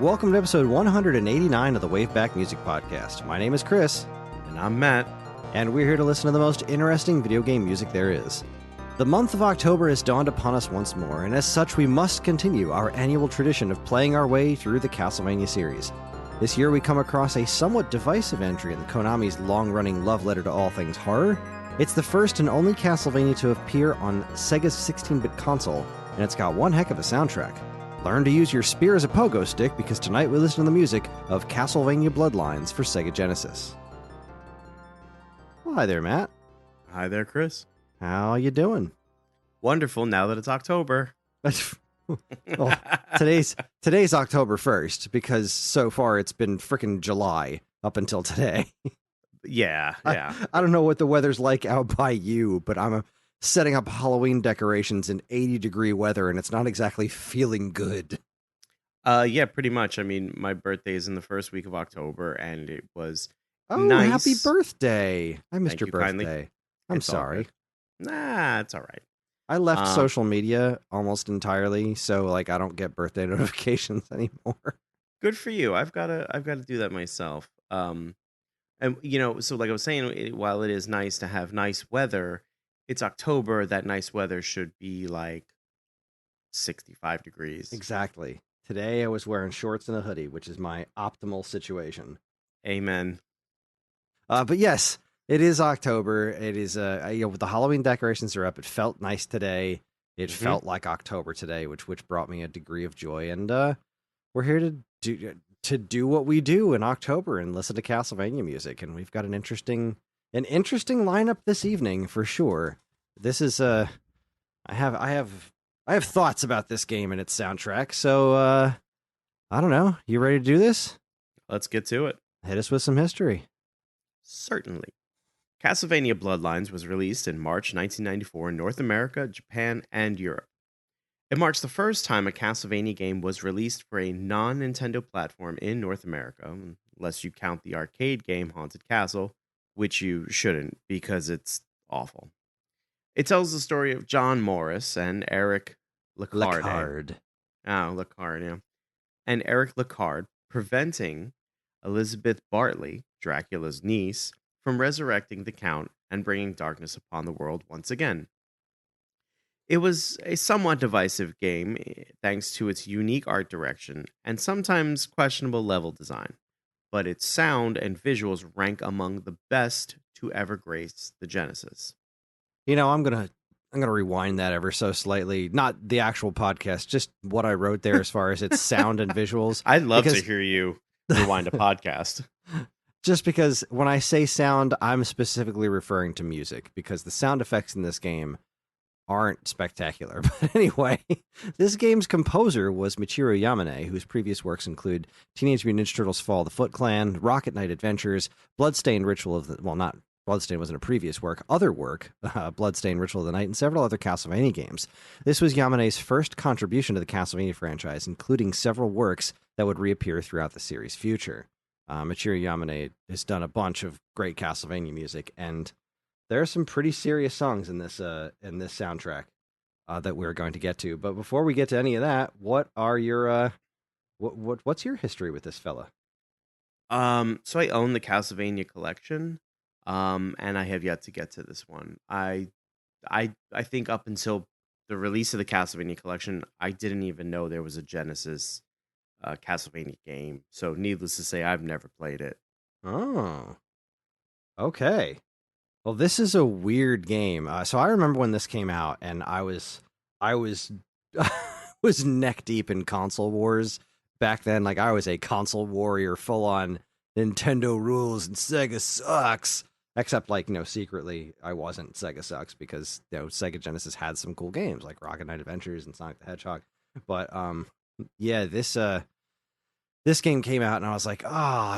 Welcome to episode 189 of the WaveBack Music Podcast. My name is Kris. And I'm Matt. And we're here to listen to the most interesting video game music there is. The month of October has dawned upon us once more, and as such we must continue our annual tradition of playing our way through the Castlevania series. This year we come across a somewhat divisive entry in Konami's long-running love letter to all things horror. It's the first and only Castlevania to appear on Sega's 16-bit console, and it's got one heck of a soundtrack. Learn to use your spear as a pogo stick, because tonight we listen to the music of Castlevania Bloodlines for Sega Genesis. Well, hi there, Matt. Hi there, Kris. How you doing? Wonderful, now that it's October. Well, today's October 1st, because so far it's been frickin' July up until today. Yeah. I don't know what the weather's like out by you, but I'm setting up Halloween decorations in 80-degree weather, and it's not exactly feeling good. Yeah, pretty much. I mean, my birthday is in the first week of October, and it was nice. Happy birthday. I missed your birthday. Kindly. I'm sorry. Nah, it's all right. I left social media almost entirely, so I don't get birthday notifications anymore. Good for you. I've got to do that myself. And so like I was saying, while it is nice to have nice weather, it's October. That nice weather should be like 65 degrees. Exactly. Today I was wearing shorts and a hoodie, which is my optimal situation. Amen. But yes, it is October. It is the Halloween decorations are up. It felt nice today. It felt like October today, which brought me a degree of joy. And we're here to do what we do in October and listen to Castlevania music. And we've got an interesting lineup this evening for sure. This is I have thoughts about this game and its soundtrack. So I don't know. You ready to do this? Let's get to it. Hit us with some history. Certainly. Castlevania Bloodlines was released in March 1994 in North America, Japan, and Europe. It marks the first time a Castlevania game was released for a non-Nintendo platform in North America, unless you count the arcade game Haunted Castle, which you shouldn't because it's awful. It tells the story of John Morris and Eric Lecard. Lecard, yeah. And Eric Lecard preventing Elizabeth Bartley, Dracula's niece, from resurrecting the Count and bringing darkness upon the world once again. It was a somewhat divisive game, thanks to its unique art direction and sometimes questionable level design, but its sound and visuals rank among the best to ever grace the Genesis. I'm gonna rewind that ever so slightly. Not the actual podcast, just what I wrote there as far as its sound and visuals. I'd love to hear you rewind a podcast. Just because when I say sound, I'm specifically referring to music, because the sound effects in this game aren't spectacular. But anyway, this game's composer was Michiru Yamane, whose previous works include Teenage Mutant Ninja Turtles Fall of the Foot Clan, Rocket Knight Adventures, Bloodstained Ritual of the... Well, not Bloodstained wasn't a previous work. Other work, Bloodstained Ritual of the Night, and several other Castlevania games. This was Yamane's first contribution to the Castlevania franchise, including several works that would reappear throughout the series' future. Michiru Yamane has done a bunch of great Castlevania music, and there are some pretty serious songs in this soundtrack that we're going to get to. But before we get to any of that, what are your what's your history with this fella? So I own the Castlevania collection, and I have yet to get to this one. I think up until the release of the Castlevania collection, I didn't even know there was a Genesis Castlevania game. So needless to say, I've never played it. Oh, okay. Well, this is a weird game. So I remember when this came out, and I was was neck deep in console wars back then. I was a console warrior, full on Nintendo rules and Sega sucks. Except secretly I wasn't. Sega sucks because Sega Genesis had some cool games like Rocket Knight Adventures and Sonic the Hedgehog. But yeah, this game came out, and I was like,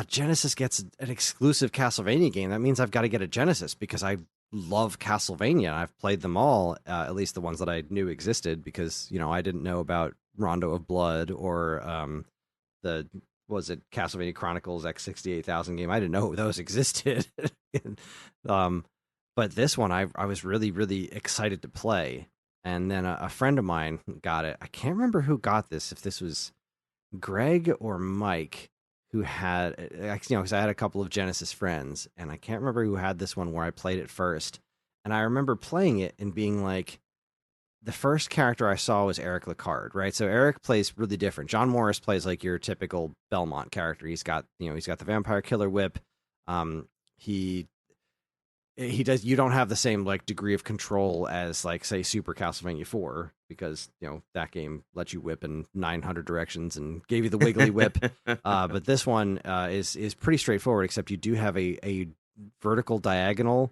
Genesis gets an exclusive Castlevania game. That means I've got to get a Genesis, because I love Castlevania. I've played them all, at least the ones that I knew existed, because, I didn't know about Rondo of Blood or Castlevania Chronicles X68000 game. I didn't know those existed. But this one, I was really, really excited to play. And then a friend of mine got it. I can't remember who got this, if this was Greg or Mike who had, because I had a couple of Genesis friends, and I can't remember who had this one where I played it first. And I remember playing it and being like, the first character I saw was Eric Lecard, right? So Eric plays really different. John Morris plays like your typical Belmont character. He's got the vampire killer whip. He does. You don't have the same like degree of control as like say Super Castlevania 4 because that game lets you whip in 900 directions and gave you the wiggly whip. But this one is pretty straightforward, except you do have a vertical diagonal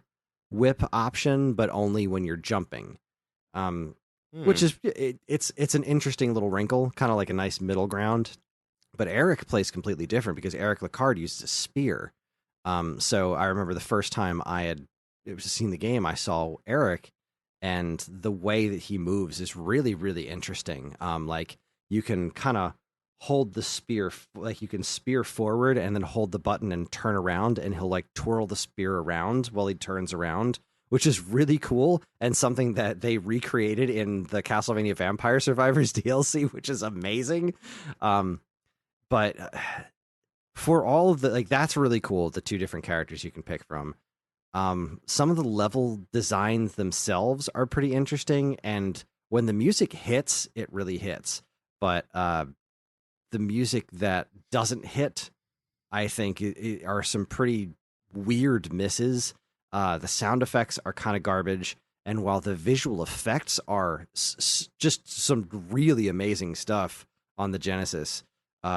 whip option, but only when you're jumping. Which is it's an interesting little wrinkle, kind of like a nice middle ground. But Eric plays completely different because Eric Lecard uses a spear. So I remember the first time I had seen the game, I saw Eric, and the way that he moves is really, really interesting. Like you can kind of hold the spear, like you can spear forward and then hold the button and turn around, and he'll like twirl the spear around while he turns around, which is really cool and something that they recreated in the Castlevania Vampire Survivors DLC, which is amazing. But for all of the, like, that's really cool, the two different characters you can pick from. Some of the level designs themselves are pretty interesting, and when the music hits, it really hits. But the music that doesn't hit, I think, are some pretty weird misses. The sound effects are kind of garbage, and while the visual effects are just some really amazing stuff on the Genesis,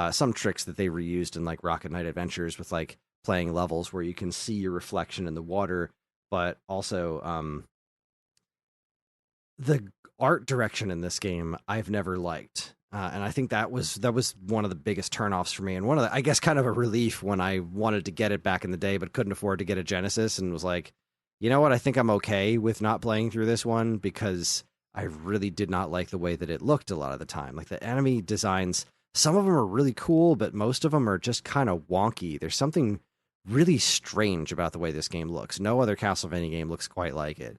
some tricks that they reused in like Rocket Knight Adventures with like playing levels where you can see your reflection in the water, but also the art direction in this game I've never liked. And I think that was one of the biggest turnoffs for me, and one of the, I guess, kind of a relief when I wanted to get it back in the day, but couldn't afford to get a Genesis, and was like, you know what, I think I'm okay with not playing through this one because I really did not like the way that it looked a lot of the time. Like the enemy designs, some of them are really cool, but most of them are just kind of wonky. There's something really strange about the way this game looks. No other Castlevania game looks quite like it.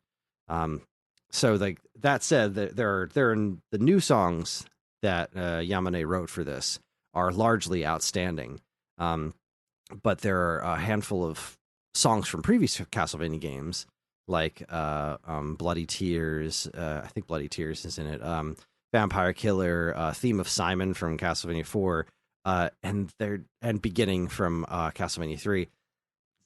So like that said, there are the new songs that Yamane wrote for this are largely outstanding. But there are a handful of songs from previous Castlevania games, like Bloody Tears. I think Bloody Tears is in it. Vampire Killer, Theme of Simon from Castlevania 4, and beginning from Castlevania 3.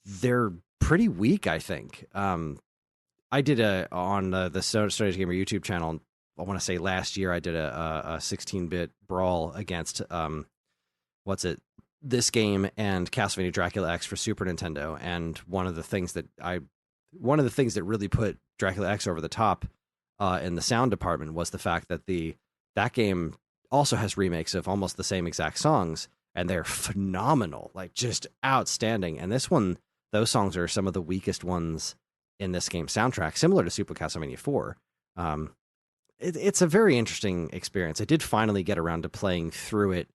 They're pretty weak, I think. I did on the Stories Gamer YouTube channel, I want to say last year, I did a 16-bit brawl against this game and Castlevania Dracula X for Super Nintendo, and one of the things that really put Dracula X over the top in the sound department was the fact that that game also has remakes of almost the same exact songs, and they're phenomenal, like just outstanding. And this one, those songs are some of the weakest ones in this game's soundtrack, similar to Super Castlevania 4. It's a very interesting experience. I did finally get around to playing through it.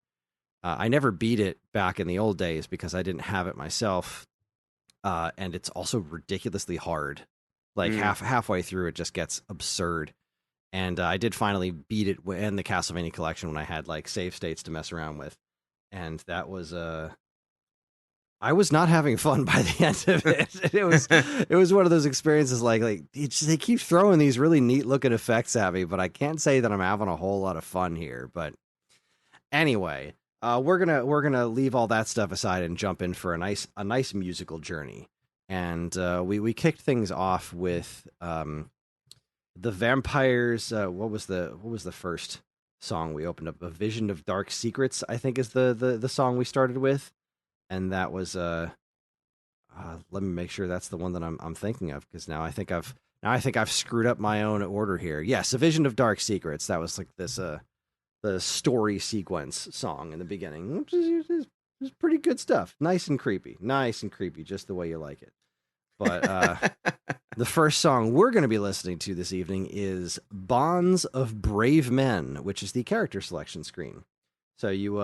I never beat it back in the old days because I didn't have it myself, and it's also ridiculously hard. Like halfway through, it just gets absurd. And I did finally beat it in the Castlevania collection when I had like save states to mess around with, and that was I was not having fun by the end of it. It was one of those experiences like they keep throwing these really neat looking effects at me, but I can't say that I'm having a whole lot of fun here. But anyway, we're gonna leave all that stuff aside and jump in for a nice musical journey. And we kicked things off with the Vampires. What was the first song we opened up? A Vision of Dark Secrets, I think, is the song we started with. And that was let me make sure that's the one that I'm thinking of, because now I think I've screwed up my own order here. Yes, A Vision of Dark Secrets. That was like this the story sequence song in the beginning, which is pretty good stuff. Nice and creepy, just the way you like it. But the first song we're going to be listening to this evening is Bonds of Brave Men, which is the character selection screen. So you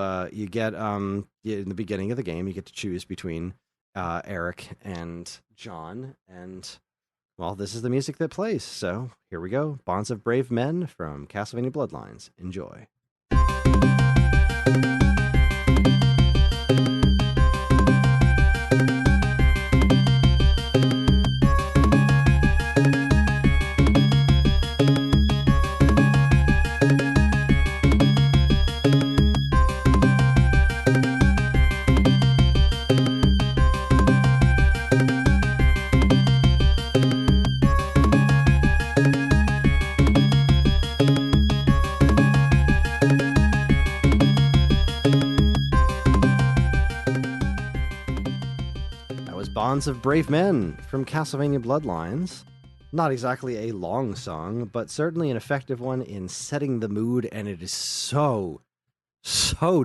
get in the beginning of the game, you get to choose between Eric and John, and well, this is the music that plays. So here we go, Bonds of Brave Men from Castlevania Bloodlines. Enjoy. Bonds of Brave Men from Castlevania Bloodlines. Not exactly a long song, but certainly an effective one in setting the mood, and it is so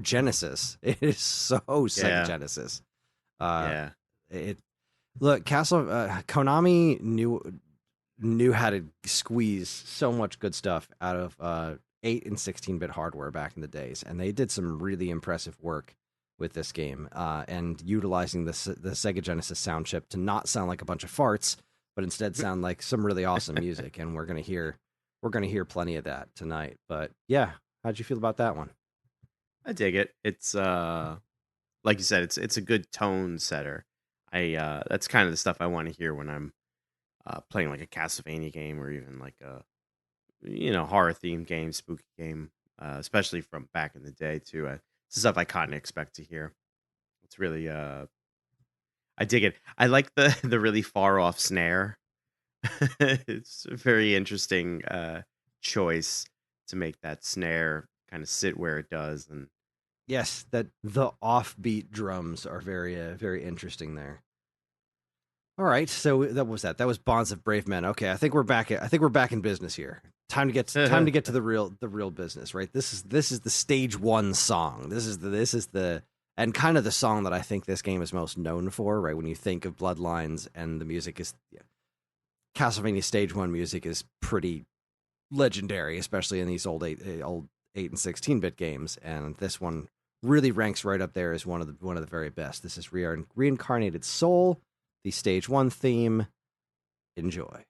Genesis. It is so Sega Genesis. Yeah. Konami knew how to squeeze so much good stuff out of 8 and 16-bit hardware back in the days, and they did some really impressive work with this game, and utilizing the Sega Genesis sound chip to not sound like a bunch of farts, but instead sound like some really awesome music. And we're gonna hear plenty of that tonight. But yeah, how'd you feel about that one? I dig it. It's like you said, it's a good tone setter. That's kind of the stuff I want to hear when I'm playing like a Castlevania game, or even like a horror themed game, spooky game, especially from back in the day too. It's stuff I kind of expect to hear. It's really I dig it. I like the the really far off snare. It's a very interesting choice to make that snare kind of sit where it does. And Yes, that the offbeat drums are very interesting there. All right, so that was that. That was Bonds of Brave Men. Okay, I think we're back in business here. Time to get to the real business, right? This is the stage 1 song. This is the and kind of the song that I think this game is most known for, right? When you think of Bloodlines, and the music is Castlevania stage 1 music is pretty legendary, especially in these old 8 and 16-bit games, and this one really ranks right up there as one of the very best. This is Reincarnated Soul, the stage 1 theme. Enjoy.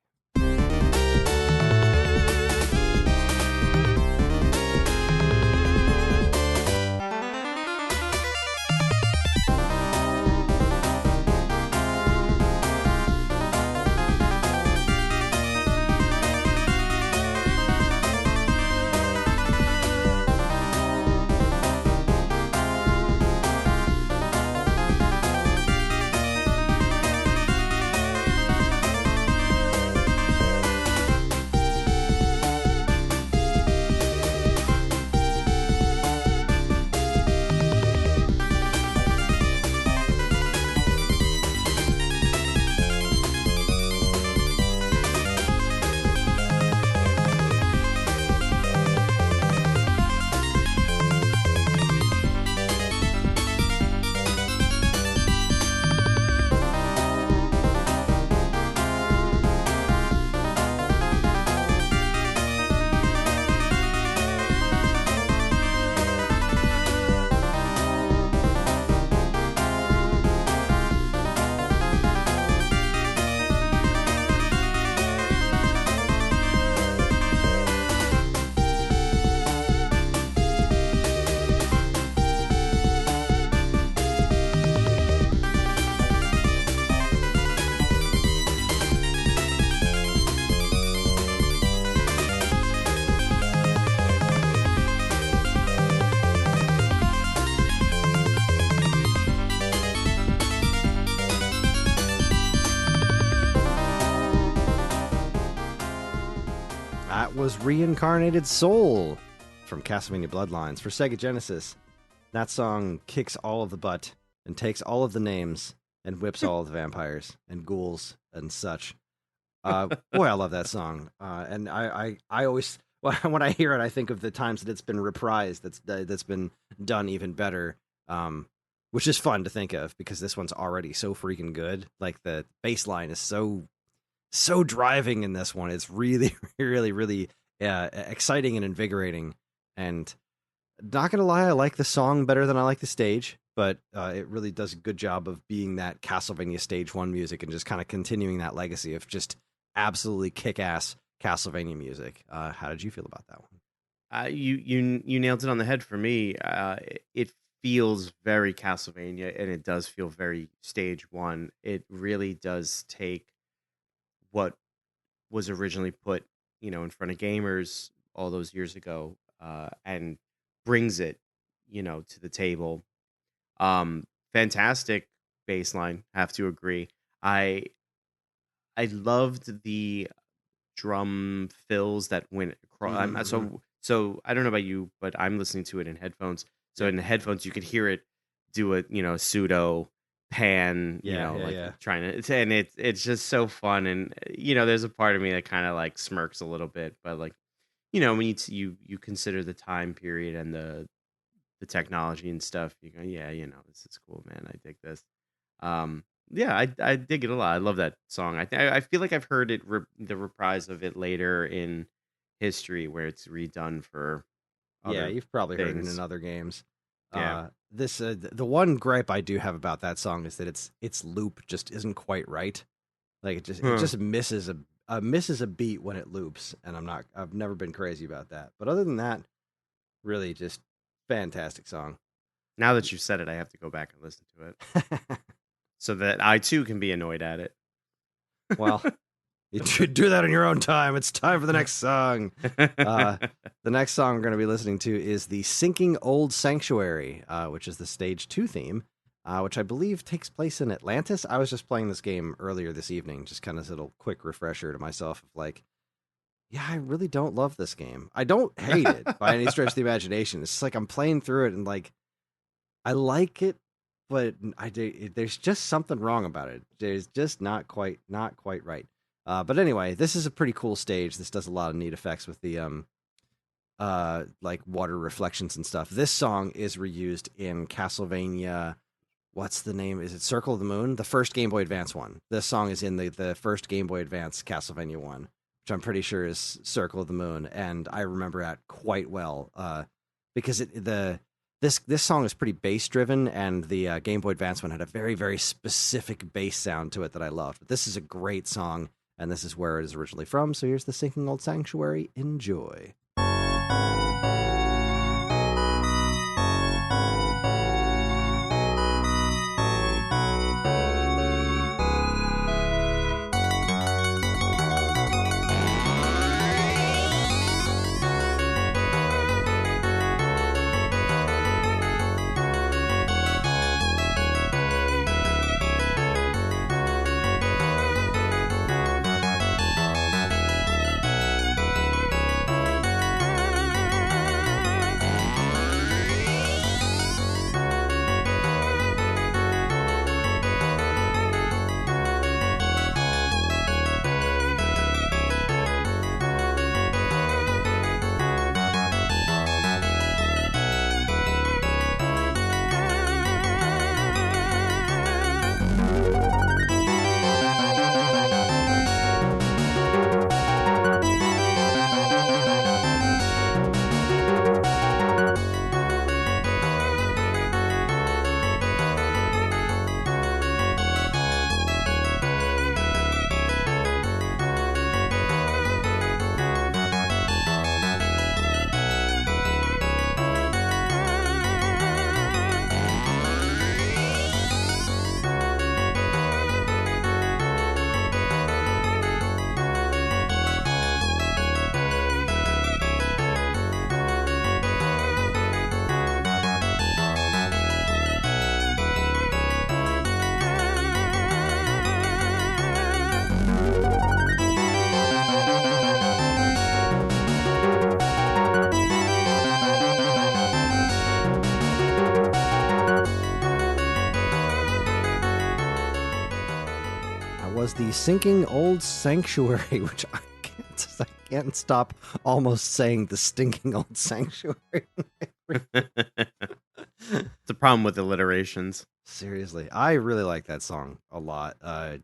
That was Reincarnated Soul from Castlevania Bloodlines for Sega Genesis. That song kicks all of the butt and takes all of the names and whips all of the vampires and ghouls and such. Boy, I love that song. And I always, when I hear it, I think of the times that it's been reprised. That's been done even better. Which is fun to think of because this one's already so freaking good. Like the bass line is so driving in this one. It's really, really exciting and invigorating. And not gonna lie, I like the song better than I like the stage, but it really does a good job of being that Castlevania stage 1 music and just kind of continuing that legacy of just absolutely kick-ass Castlevania music. How did you feel about that one? You nailed it on the head for me. It feels very Castlevania, and it does feel very stage 1. It really does take what was originally put, in front of gamers all those years ago, and brings it, to the table. Fantastic bass line, have to agree. I loved the drum fills that went across. So I don't know about you, but I'm listening to it in headphones. So in the headphones, you could hear it do a pseudo pan, Yeah, yeah, like yeah. trying to, and it's just so fun. And there's a part of me that kind of like smirks a little bit, but like when you consider the time period and the technology and stuff, you go, yeah, this is cool, man. I dig this. Yeah, I dig it a lot. I love that song. I feel like I've heard it the reprise of it later in history where it's redone for Yeah, other you've probably heard it in things. other games. Yeah. This the one gripe I do have about that song is that its loop just isn't quite right. Like it Huh. just misses a beat when it loops, and I've never been crazy about that. But other than that, really just fantastic song. Now that you've said it, I have to go back and listen to it so that I too can be annoyed at it. Well, you do that in your own time. It's time for the next song. The next song we're going to be listening to is the Sinking Old Sanctuary, which is the stage 2 theme, which I believe takes place in Atlantis. I was just playing this game earlier this evening, just kind of as a little quick refresher to myself of like, yeah, I really don't love this game. I don't hate it by any stretch of the imagination. It's just like I'm playing through it and like, I like it, but there's just something wrong about it. There's just not quite right. But anyway, this is a pretty cool stage. This does a lot of neat effects with the like water reflections and stuff. This song is reused in Castlevania. What's the name? Is it Circle of the Moon? The first Game Boy Advance one. This song is in the first Game Boy Advance Castlevania one, which I'm pretty sure is Circle of the Moon, and I remember that quite well because this song is pretty bass driven, and the Game Boy Advance one had a very, very specific bass sound to it that I loved. But this is a great song, and this is where it is originally from. So here's the Sinking Old Sanctuary. Enjoy. Was the Sinking Old Sanctuary, which I can't stop almost saying the Stinking Old Sanctuary. It's a problem with alliterations. Seriously, I really like that song a lot. The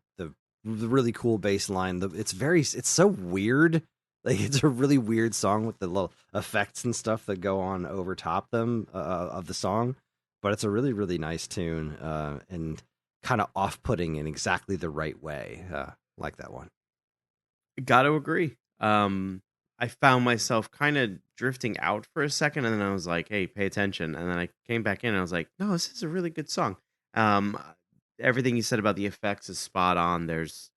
really cool bass line. It's so weird. Like it's a really weird song with the little effects and stuff that go on over top them of the song, but it's a really really nice tune and kind of off-putting in exactly the right way. Like that one. Got to agree. I found myself kind of drifting out for a second, and then I was like, "Hey, pay attention!" And then I came back in, and I was like, "No, this is a really good song." Um, Everything you said about the effects is spot on. There's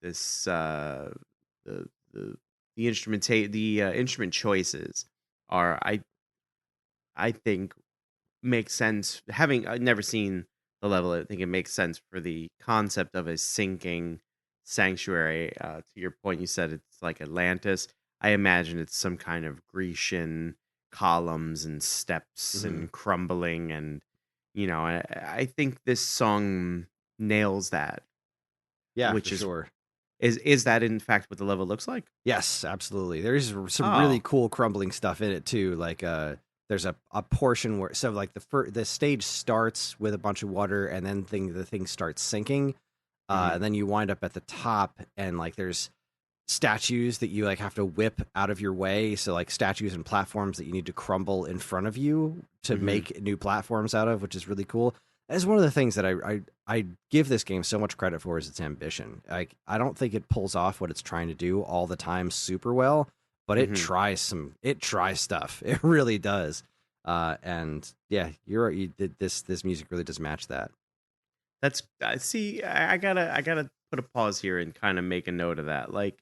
this the instrument choices are I think make sense. Having never seen the level, I think it makes sense for the concept of a sinking sanctuary. To your point, you said it's like Atlantis. I imagine it's some kind of Grecian columns and steps Mm-hmm. and crumbling, and I think this song nails that, Yeah, for which is sure. is that in fact what the level looks like? Yes, absolutely. There's some really Oh. cool crumbling stuff in it too. Like there's a portion where like the stage starts with a bunch of water and then the thing starts sinking. Hmm. And then you wind up at the top and like there's statues that you like have to whip out of your way. So like statues and platforms that you need to crumble in front of you to Hmm. make new platforms out of, which is really cool. That's one of the things that I give this game so much credit for is its ambition. Like I don't think it pulls off what it's trying to do all the time super well, but Hmm. it tries stuff. It really does. And yeah, you're right. This music really does match that. That's see, I gotta put a pause here and kind of make a note of that. Like,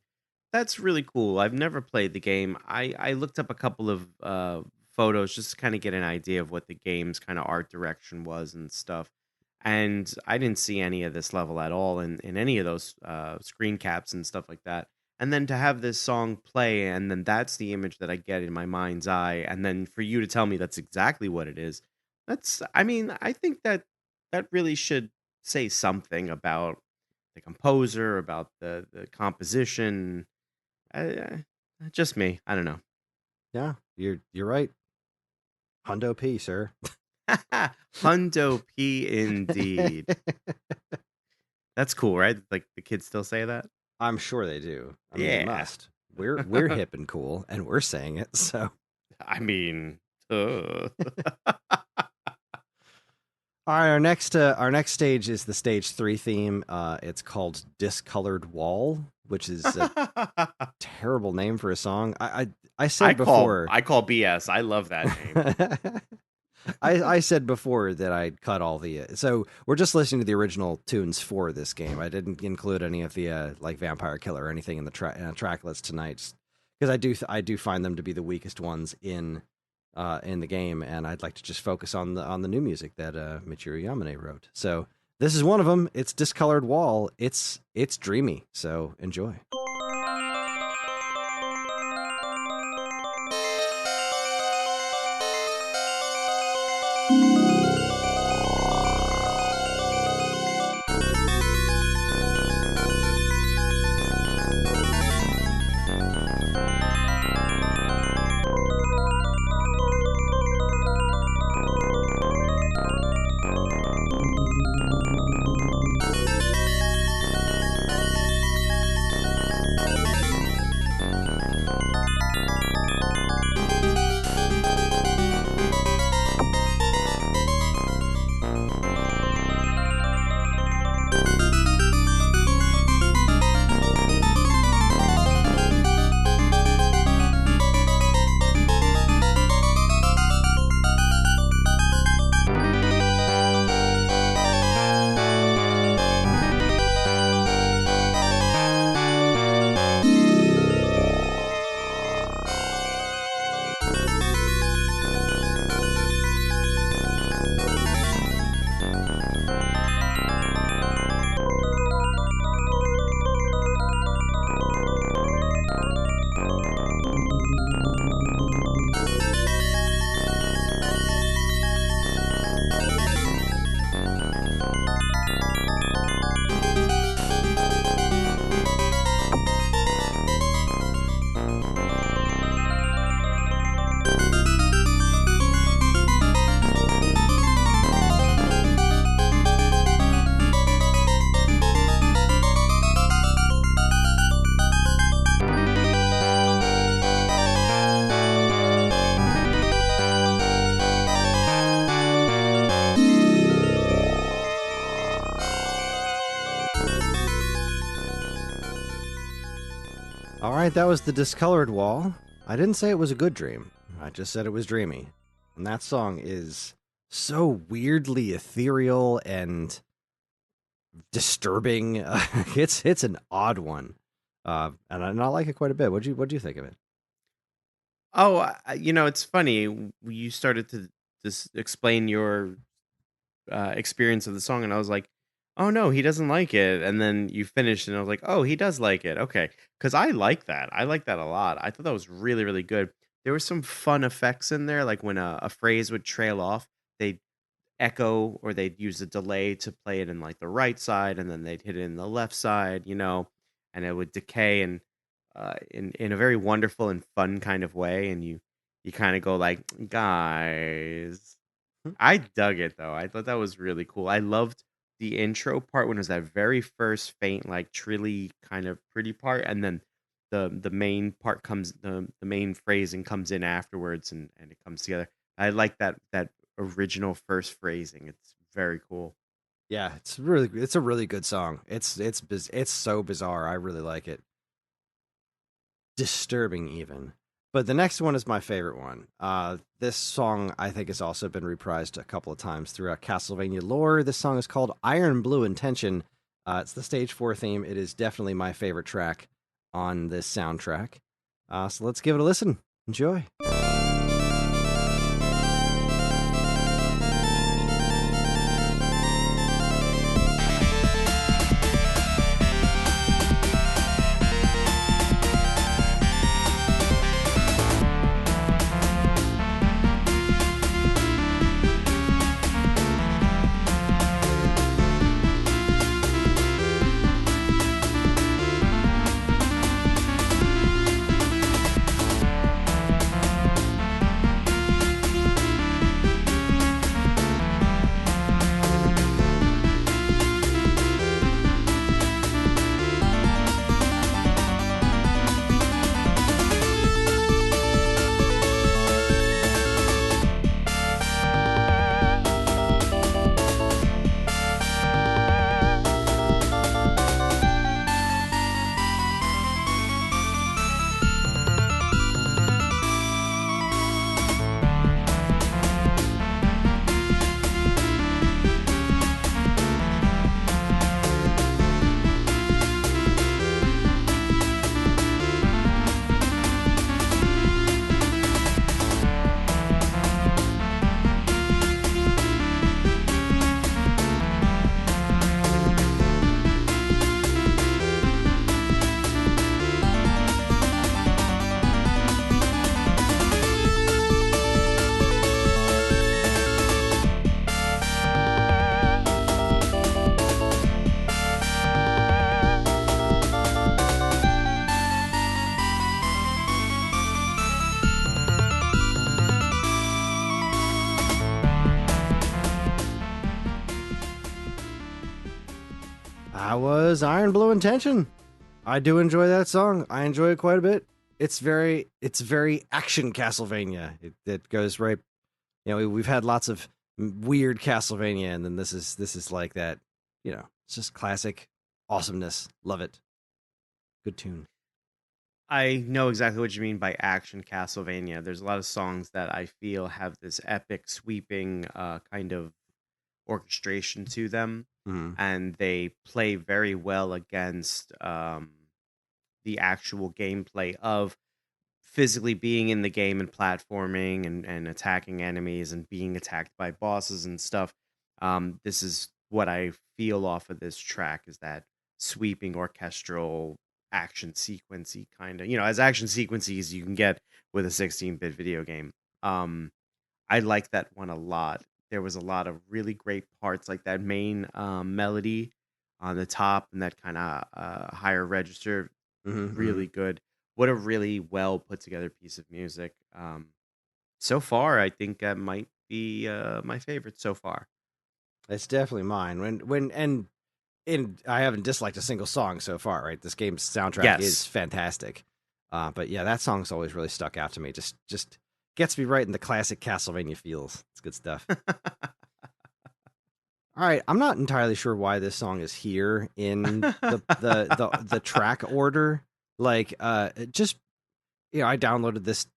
that's really cool. I've never played the game. I looked up a couple of photos just to kind of get an idea of what the game's kind of art direction was and stuff. And I didn't see any of this level at all in any of those screen caps and stuff like that. And then to have this song play, and then that's the image that I get in my mind's eye, and then for you to tell me that's exactly what it is, I mean, I think that really should say something about the composer, about the composition. Just me. I don't know. Yeah, you're right. Hundo P, sir. Hundo P indeed. That's cool, right? Like the kids still say that? I'm sure they do. I mean, they Yeah. must. We're hip and cool, and we're saying it. So, I mean, all right, our next stage is the stage 3 theme. It's called "Discolored Wall," which is a terrible name for a song. I I said call before. I call BS. I love that name. I said before that I'd cut all the. So we're just listening to the original tunes for this game. I didn't include any of the like Vampire Killer or anything in the track list tonight, because I do find them to be the weakest ones in the game, and I'd like to just focus on the new music that Michiru Yamane wrote. So this is one of them. It's Discolored Wall. It's dreamy. So enjoy. All right, that was the Discolored Wall. I didn't say it was a good dream. I just said it was dreamy. And that song is so weirdly ethereal and disturbing. It's an odd one, and I like it quite a bit. What'd you think of it? Oh, it's funny. You started to just explain your experience of the song, and I was like, "Oh no, he doesn't like it." And then you finished, and I was like, "Oh, he does like it." Okay, because I like that. I like that a lot. I thought that was really, really good. There were some fun effects in there, like when a phrase would trail off, they echo, or they'd use a delay to play it in like the right side, and then they'd hit it in the left side, and it would decay and in a very wonderful and fun kind of way, and you kind of go like, guys, I dug it though. I thought that was really cool. I loved the intro part when it was that very first faint, like trilly kind of pretty part, and then the main part comes the main phrasing comes in afterwards, and it comes together. I like that original first phrasing. It's very cool. Yeah, it's a really good song. It's so bizarre. I really like it. Disturbing even. But the next one is my favorite one. This song I think has also been reprised a couple of times throughout Castlevania lore. This song is called Iron Blue Intention. It's the stage 4 theme. It is definitely my favorite track on this soundtrack. So let's give it a listen. Enjoy. That was Iron Blue Intention. I do enjoy that song. I enjoy it quite a bit. It's very action Castlevania. It goes right. We've had lots of weird Castlevania, and then this is like that. It's just classic awesomeness. Love it. Good tune. I know exactly what you mean by action Castlevania. There's a lot of songs that I feel have this epic, sweeping kind of orchestration to them, Mm-hmm. and they play very well against the actual gameplay of physically being in the game and platforming and attacking enemies and being attacked by bosses and stuff. This is what I feel off of this track, is that sweeping orchestral action sequency kind of, as action sequency as you can get with a 16-bit video game. I like that one a lot. There was a lot of really great parts, like that main melody on the top and that kind of higher register. Mm-hmm. Really good. What a really well put together piece of music. So far, I think that might be my favorite so far. It's definitely mine. And I haven't disliked a single song so far. Right, this game's soundtrack is fantastic. But yeah, that song's always really stuck out to me. Just gets me right in the classic Castlevania feels. It's good stuff. All right, I'm not entirely sure why this song is here in the track order. Like, I downloaded this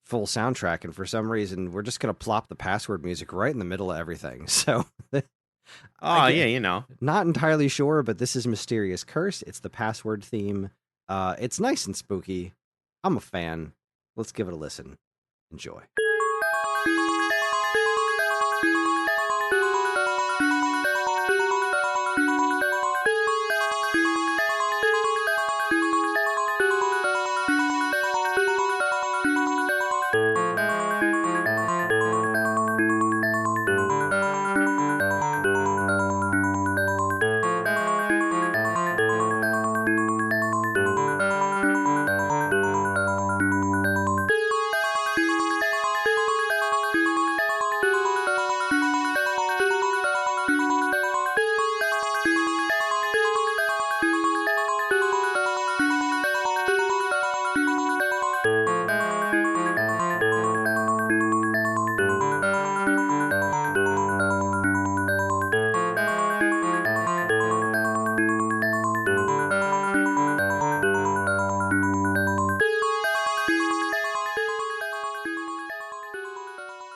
full soundtrack, and for some reason, we're just gonna plop the password music right in the middle of everything. So, yeah, not entirely sure, but this is Mysterious Curse. It's the password theme. It's nice and spooky. I'm a fan. Let's give it a listen. Enjoy.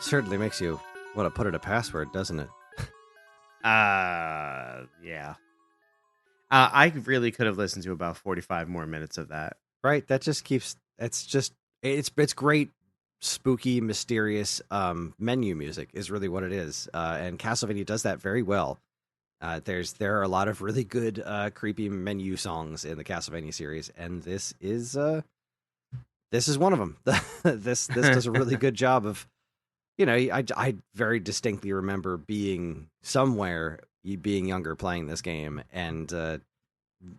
Certainly makes you want to put in a password, doesn't it? Yeah. I really could have listened to about 45 more minutes of that. Right. That just keeps. It's great, spooky, mysterious menu music is really what it is, and Castlevania does that very well. There are a lot of really good creepy menu songs in the Castlevania series, and this is one of them. This does a really good job of, I very distinctly remember being somewhere, being younger, playing this game, and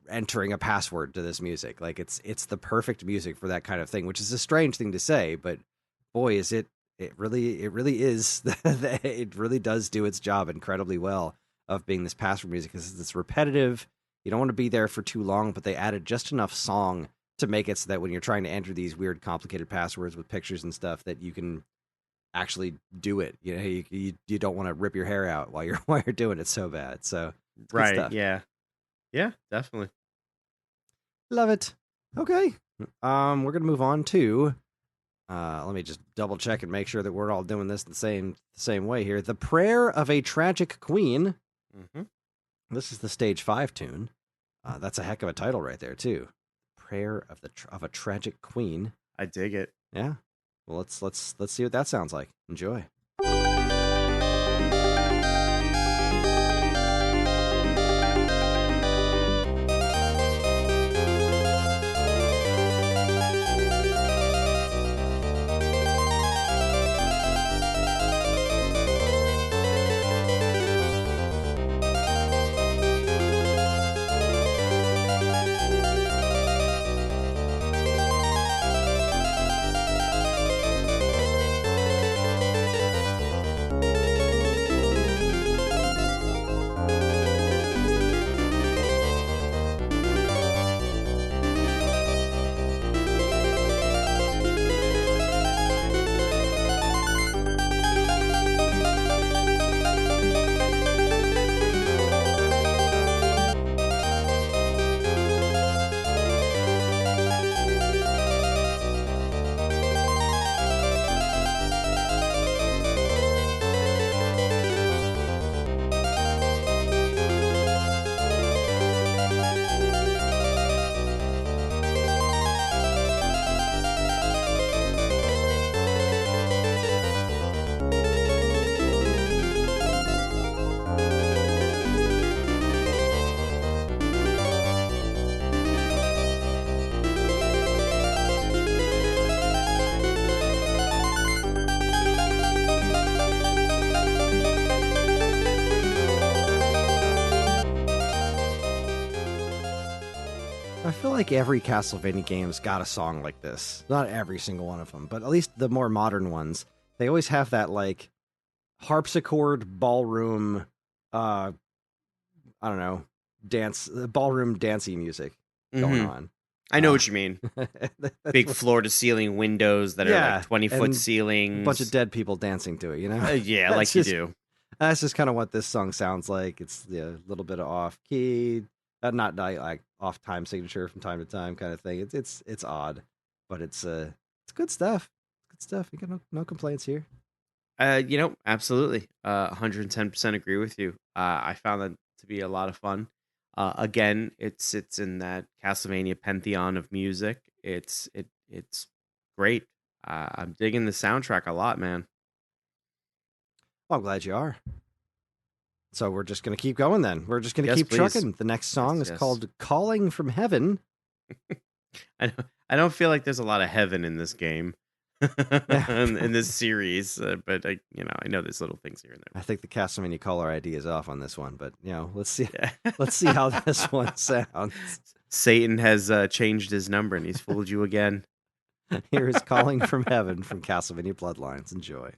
entering a password to this music. Like it's the perfect music for that kind of thing, which is a strange thing to say, but boy, is it really is. It really does do its job incredibly well of being this password music, because it's repetitive. You don't want to be there for too long, but they added just enough song to make it so that when you're trying to enter these weird, complicated passwords with pictures and stuff, that you can actually do it. You don't want to rip your hair out while you're doing it so bad. So right, stuff. yeah, definitely love it. Okay, we're gonna move on to. Let me just double check and make sure that we're all doing this the same way here. The Prayer of a Tragic Queen. Mm-hmm. This is the stage 5 tune. That's a heck of a title right there too. Prayer of a Tragic Queen. I dig it. Yeah. Well, let's see what that sounds like. Enjoy. I feel like every Castlevania game's got a song like this. Not every single one of them, but at least the more modern ones. They always have that like harpsichord ballroom, I don't know, ballroom dancey music going on. I know what you mean. Big floor-to-ceiling windows that are like 20-foot ceilings. A bunch of dead people dancing to it, Yeah, like you do. That's just kind of what this song sounds like. It's a little bit of off-key, not like off-time signature from time to time kind of thing. It's odd, but it's good stuff. Good stuff. You got no complaints here. Absolutely. 110% agree with you. I found that to be a lot of fun. Again, it sits in that Castlevania pantheon of music. It's great. I'm digging the soundtrack a lot, man. Well, I'm glad you are. So we're just going to keep going then. We're just going to keep trucking. The next song is called Calling from Heaven. I don't feel like there's a lot of heaven in this game. in this series, but I know there's little things here and there. I think the Castlevania caller ID is off on this one, but let's see. Let's see how this one sounds. Satan has changed his number and he's fooled you again. Here is Calling from Heaven from Castlevania Bloodlines. Enjoy.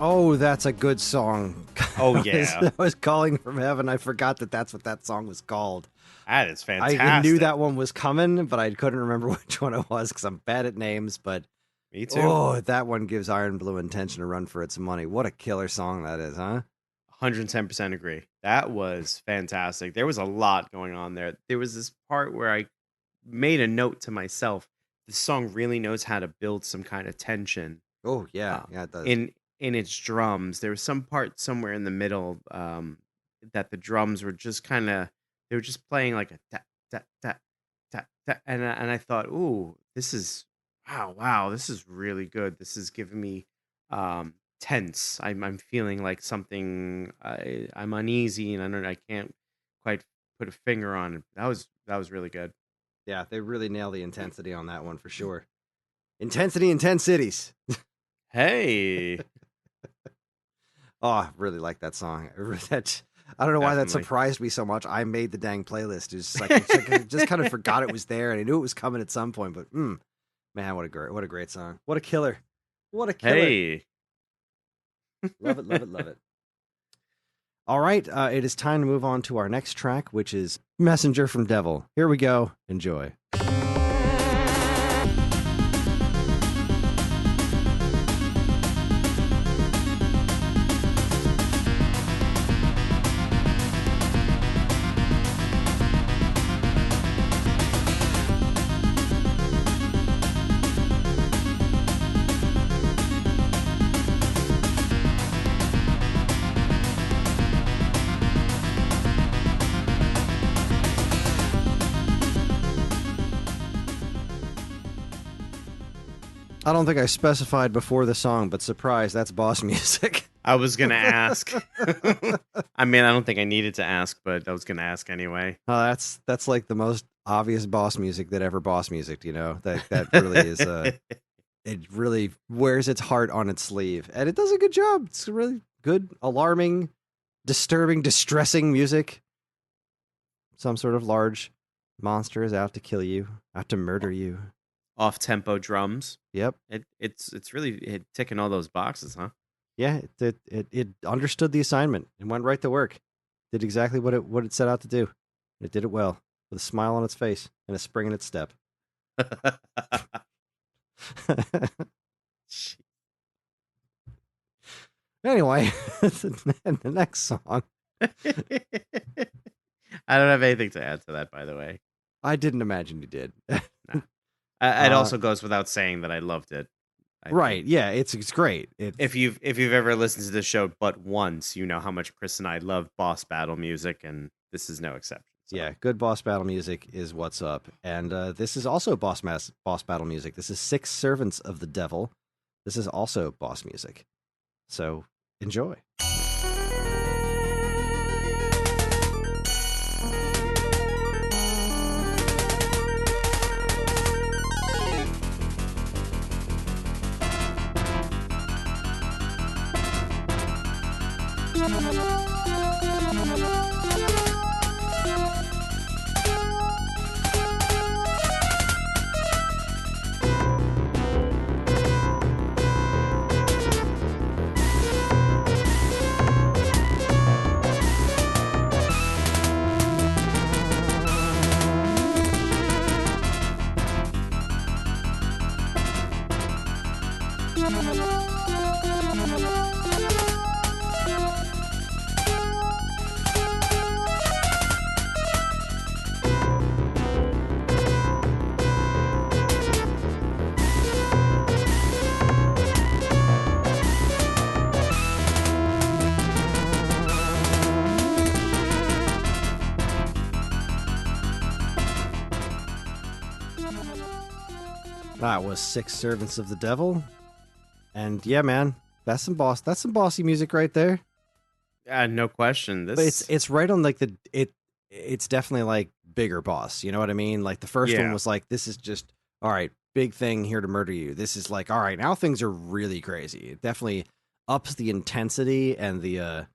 Oh, that's a good song. Oh, yeah. I was calling from heaven. I forgot that that's what that song was called. That is I knew fantastic. that one was coming, but I couldn't remember which one it was because I'm bad at names. But Me too. oh, that one gives Iron Blue Intention a run for its money. What a killer song that is, huh? 110% agree. That was fantastic. There was a lot going on there. There was this part where I made a note to myself. The song really knows how to build some kind of tension Oh, yeah. uh, Yeah, it does. in its drums. There was some part somewhere in the middle that the drums were just kind of they were just playing like a tap tap tap tap tap, and I thought, ooh, this is wow, this is really good. This is giving me tense. I'm feeling like something. I'm uneasy, and I can't quite put a finger on it. That was really good. Yeah, they really nail the intensity on that one for sure. Intensity in 10 cities. Hey, Oh, I really like that song. I don't know why that definitely. surprised me so much. I made the dang playlist. It's like I just kind of forgot it was there, and I knew it was coming at some point. But man, what a great song. What a killer. What a killer. Hey. Love it, love it, love it. All right, it is time to move on to our next track, which is Messenger from Devil. Here we go. Enjoy. I don't think I specified before the song, but surprise, that's boss music. I was gonna ask. I mean, I don't think I needed to ask, but I was gonna ask anyway. That's like the most obvious boss music that ever boss music, that really is it really wears its heart on its sleeve, and it does a good job. It's really good, alarming, disturbing, distressing music. Some sort of large monster is out to kill you, out to murder you. Off tempo drums. Yep. It's really ticking all those boxes, huh? Yeah, it understood the assignment and went right to work. Did exactly what it set out to do. It did it well, with a smile on its face and a spring in its step. Anyway, the next song. I don't have anything to add to that, by the way. I didn't imagine you did. Nah. It also goes without saying that I loved it. I Right? think Yeah, it's great. if you've ever listened to the show but once, you know how much Chris and I love boss battle music, and this is no exception. So. Yeah, good boss battle music is what's up, and this is also boss battle music. This is Six Servants of the Devil. This is also boss music. So enjoy. That was Six Servants of the Devil. And yeah, man, that's some bossy music right there. No question. But This, it's right on like it's definitely like bigger boss, you know what I mean? Like the first one yeah, was like, this is just all right, big thing here to murder you. This is like, all right, now things are really crazy. It definitely ups the intensity and the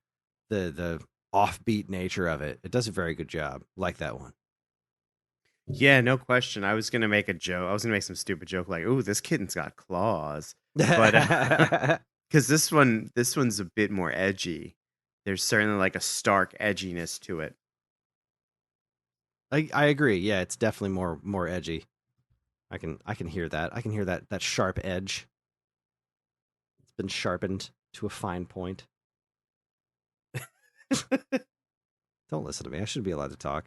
offbeat nature of it. It does a very good job. Like that one. yeah, no question. I was gonna make a joke. I was gonna make some stupid joke like, "Ooh, this kitten's got claws," but Because this one's a bit more edgy. There's certainly like a stark edginess to it. I agree. Yeah, it's definitely more edgy. I can hear that. I can hear that sharp edge. It's been sharpened to a fine point. Don't listen to me. I shouldn't be allowed to talk.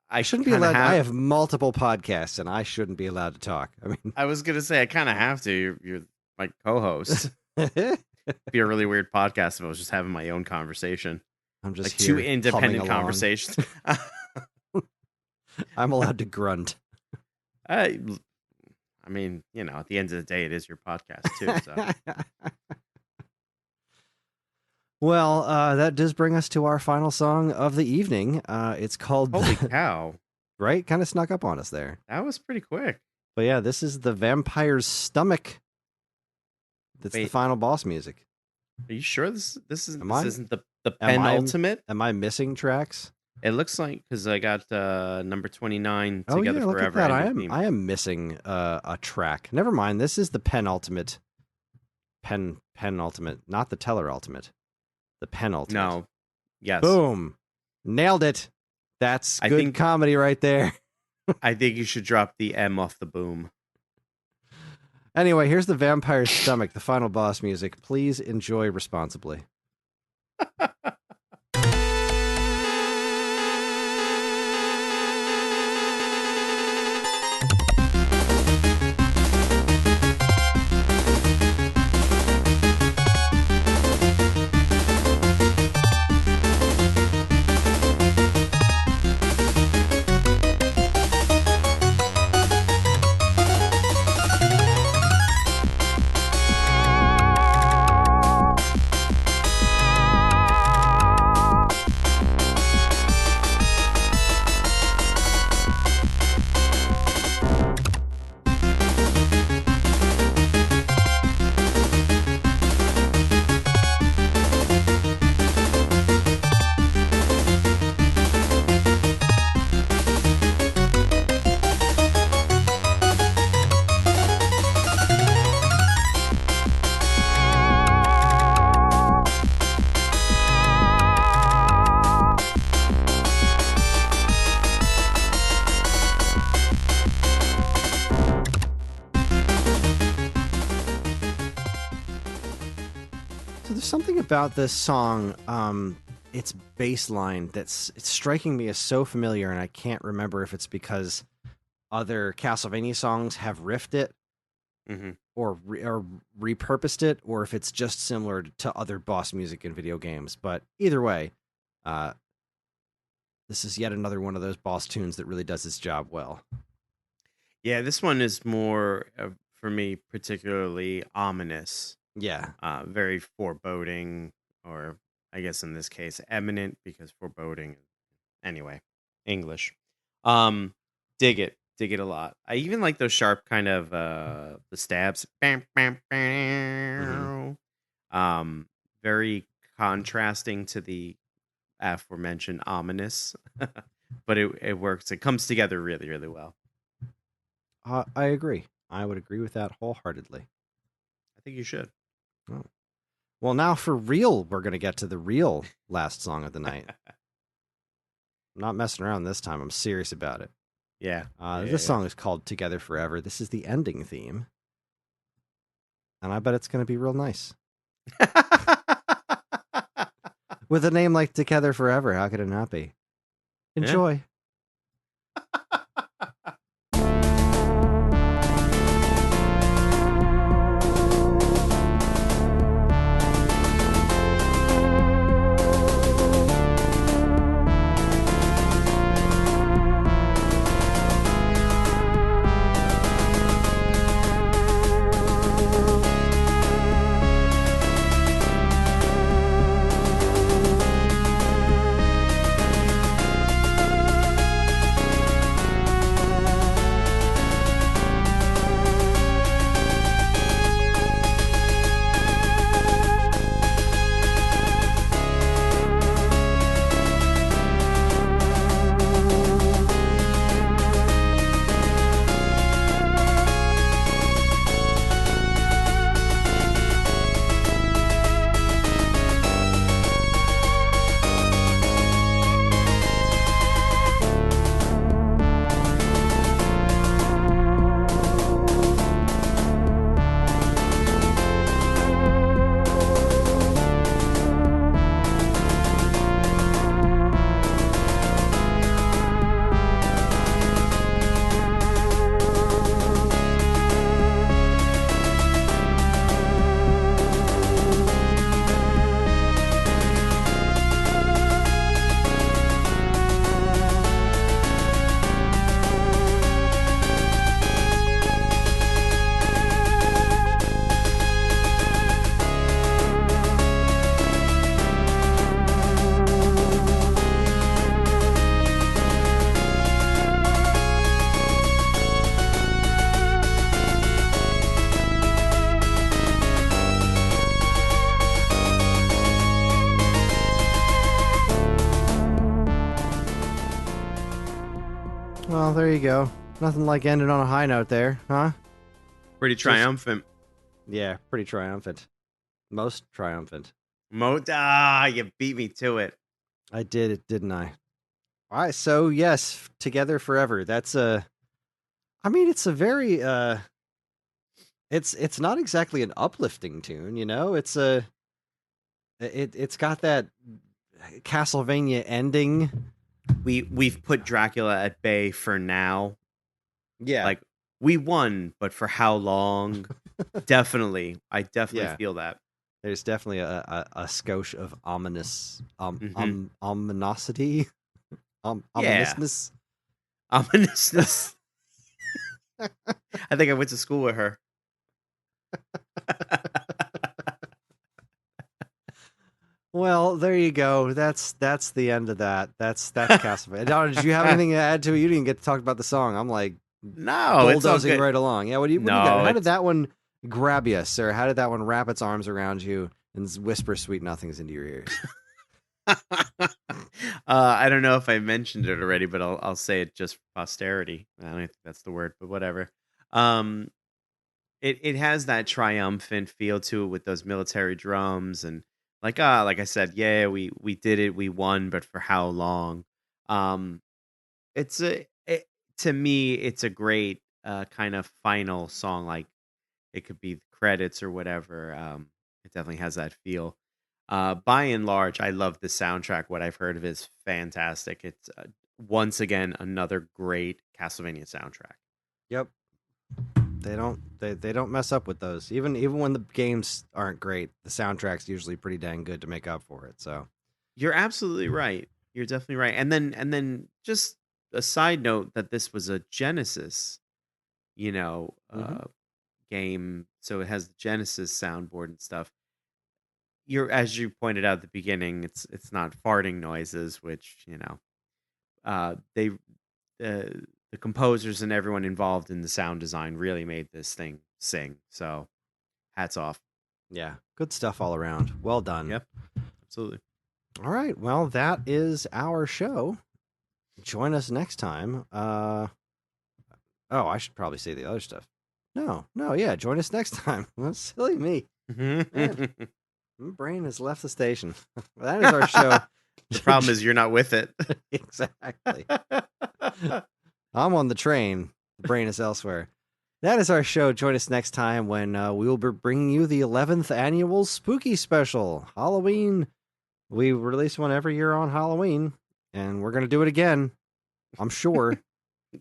I shouldn't be allowed. I have multiple podcasts, and I shouldn't be allowed to talk. I mean, I was gonna say I kind of have to. You're my co-host. It'd be a really weird podcast if I was just having my own conversation. I'm just like two independent conversations. I'm allowed to grunt. I mean, at the end of the day, it is your podcast too. So. Well, that does bring us to our final song of the evening. It's called Holy Cow. Right? Kind of snuck up on us there. That was pretty quick. But yeah, this is the Vampire's Stomach. That's the final boss music. Are you sure this isn't the penultimate? Am I missing tracks? It looks like, because I got number 29 Together look Forever. At that. I am missing a track. Never mind. This is the penultimate. Penultimate, not the Teller Ultimate. The penultimate. No. Yes. Boom. Nailed it. That's good comedy right there. I think you should drop the M off the boom. Anyway, here's the Vampire's Stomach, the final boss music. Please enjoy responsibly. About this song, its bass line it's striking me as so familiar, and I can't remember if it's because other Castlevania songs have riffed it or repurposed it, or if it's just similar to other boss music in video games. But either way, this is yet another one of those boss tunes that really does its job well. Yeah, this one is more, for me, particularly ominous. Yeah. Very foreboding, or I guess in this case, eminent, because foreboding. Anyway, English. Dig it a lot. I even like those sharp kind of the stabs. Bam, bam, bam. Very contrasting to the aforementioned ominous, but it works. It comes together really, really well. I agree. I would agree with that wholeheartedly. I think you should. Oh. Well, now for real, we're going to get to the real last song of the night. I'm not messing around this time. I'm serious about it. Yeah. This song is called Together Forever. This is the ending theme. And I bet it's going to be real nice. With a name like Together Forever, how could it not be? Enjoy. Yeah. Well, there you go. Nothing like ending on a high note there, huh? Pretty triumphant. Yeah, pretty triumphant. Most triumphant. You beat me to it. I did it, didn't I? All right, so yes, Together Forever. That's it's a very it's not exactly an uplifting tune, you know? It's got that Castlevania ending. We've put Dracula at bay for now. Yeah. Like, we won, but for how long? Definitely. I definitely feel that. There's definitely a skosh of ominousity. Ominousness. Ominousness. I think I went to school with her. Well, there you go. That's the end of that. That's Castlevania. Don, did you have anything to add to it? You didn't get to talk about the song. I'm like no, it's all bulldozing good. right along. Yeah, what do you got? How did that one grab you, sir? How did that one wrap its arms around you and whisper sweet nothings into your ears? I don't know if I mentioned it already, but I'll say it just for posterity. I don't think that's the word, but whatever. It has that triumphant feel to it with those military drums and like I said, yeah, we did it, we won, but for how long? To me, it's a great kind of final song. Like, it could be the credits or whatever. It definitely has that feel. By and large, I love the soundtrack. What I've heard of is fantastic. It's once again another great Castlevania soundtrack. Yep. They don't mess up with those. Even when the games aren't great, the soundtrack's usually pretty dang good to make up for it. So you're absolutely right. You're definitely right. And then just a side note that this was a Genesis, game, so it has the Genesis soundboard and stuff. As you pointed out at the beginning, it's not farting noises, which they the composers and everyone involved in the sound design really made this thing sing. So, hats off. Yeah, good stuff all around. Well done. Yep, absolutely. All right, well, that is our show. Join us next time. I should probably say the other stuff. No, yeah, join us next time. Well, silly me. Man, my brain has left the station. That is our show. The problem is you're not with it. Exactly. I'm on the train. The brain is elsewhere. That is our show. Join us next time when we will be bringing you the 11th annual Spooky Special. Halloween. We release one every year on Halloween, and we're going to do it again. I'm sure.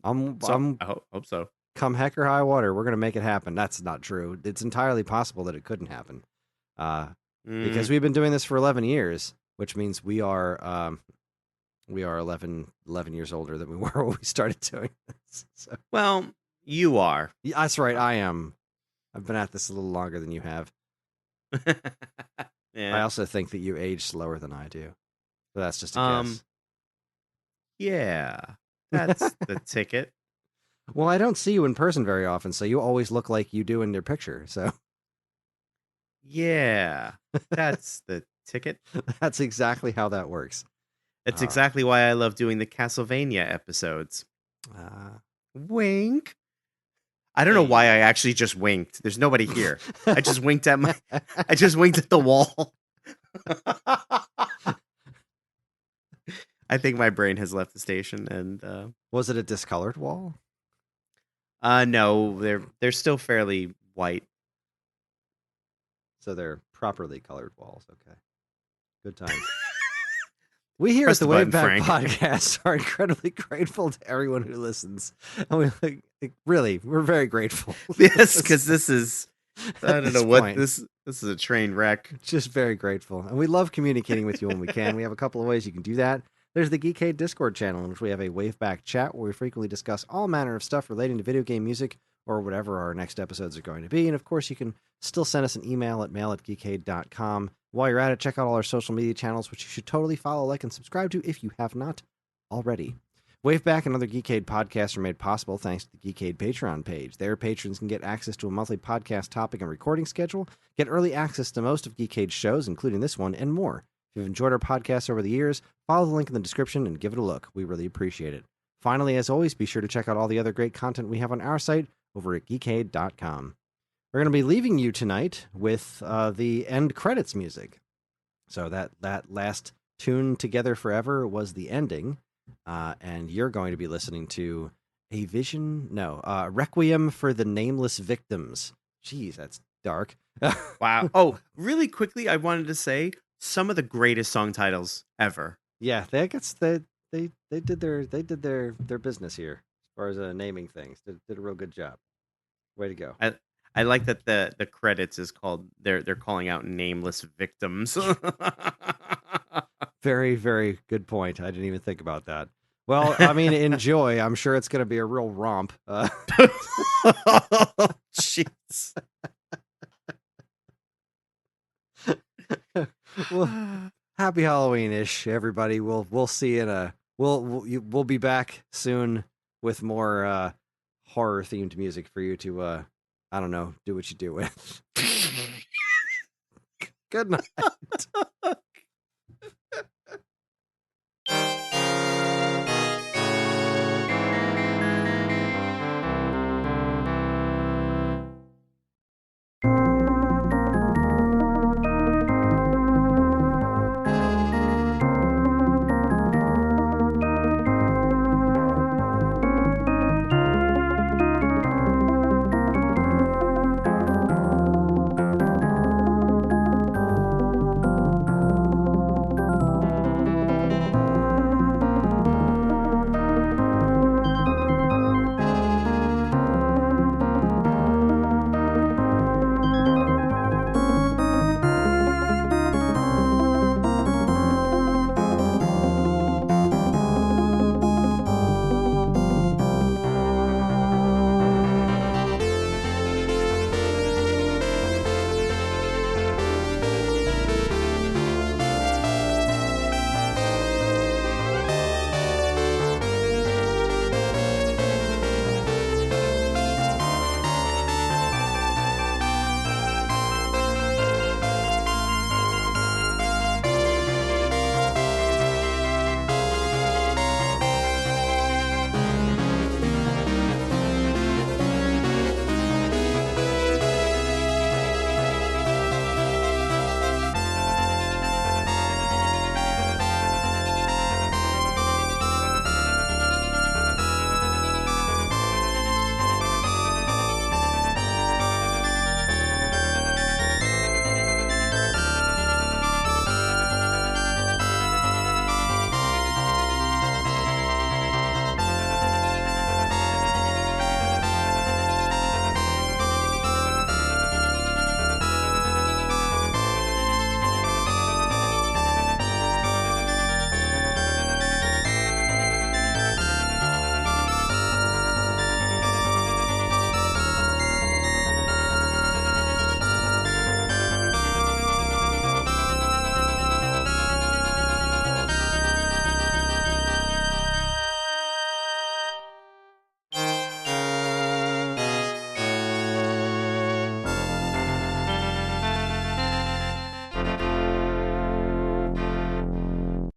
I hope so. Come heck or high water, we're going to make it happen. That's not true. It's entirely possible that it couldn't happen. Because we've been doing this for 11 years, which means we are 11 years older than we were when we started doing this. So. Well, you are. Yeah, that's right, I am. I've been at this a little longer than you have. Yeah. I also think that you age slower than I do. But that's just a guess. Yeah. That's the ticket. Well, I don't see you in person very often, so you always look like you do in your picture, so. Yeah. That's the ticket. That's exactly how that works. It's exactly why I love doing the Castlevania episodes. Wink. I don't know why I actually just winked. There's nobody here. I just winked at the wall. I think my brain has left the station. And was it a discolored wall? No, they're still fairly white. So they're properly colored walls. Okay. Good times. We here at the WaveBack podcast are incredibly grateful to everyone who listens. And we're very grateful. Yes, because this is, I don't know what, this is a train wreck. Just very grateful. And we love communicating with you when we can. We have a couple of ways you can do that. There's the Geekade Discord channel, in which we have a WaveBack chat where we frequently discuss all manner of stuff relating to video game music or whatever our next episodes are going to be. And of course, you can still send us an email at mail@geekade.com. While you're at it, check out all our social media channels, which you should totally follow, like, and subscribe to if you have not already. WaveBack and other Geekade podcasts are made possible thanks to the Geekade Patreon page. Their patrons can get access to a monthly podcast topic and recording schedule, get early access to most of Geekade's shows, including this one, and more. If you've enjoyed our podcast over the years, follow the link in the description and give it a look. We really appreciate it. Finally, as always, be sure to check out all the other great content we have on our site over at geekade.com. We're going to be leaving you tonight with the end credits music. So that last tune, Together Forever, was the ending. And you're going to be listening to Requiem for the Nameless Victims. Jeez, that's dark. Wow. Oh, really quickly, I wanted to say some of the greatest song titles ever. Yeah, they did their business here as far as naming things. Did a real good job. Way to go. I like that the credits is called they're calling out nameless victims. Very, very good point. I didn't even think about that. Well, I mean, enjoy. I'm sure it's going to be a real romp. Jeez. Well, happy Halloween-ish, everybody. We'll see we'll be back soon with more horror themed music for you to I don't know, do what you do with. Good night.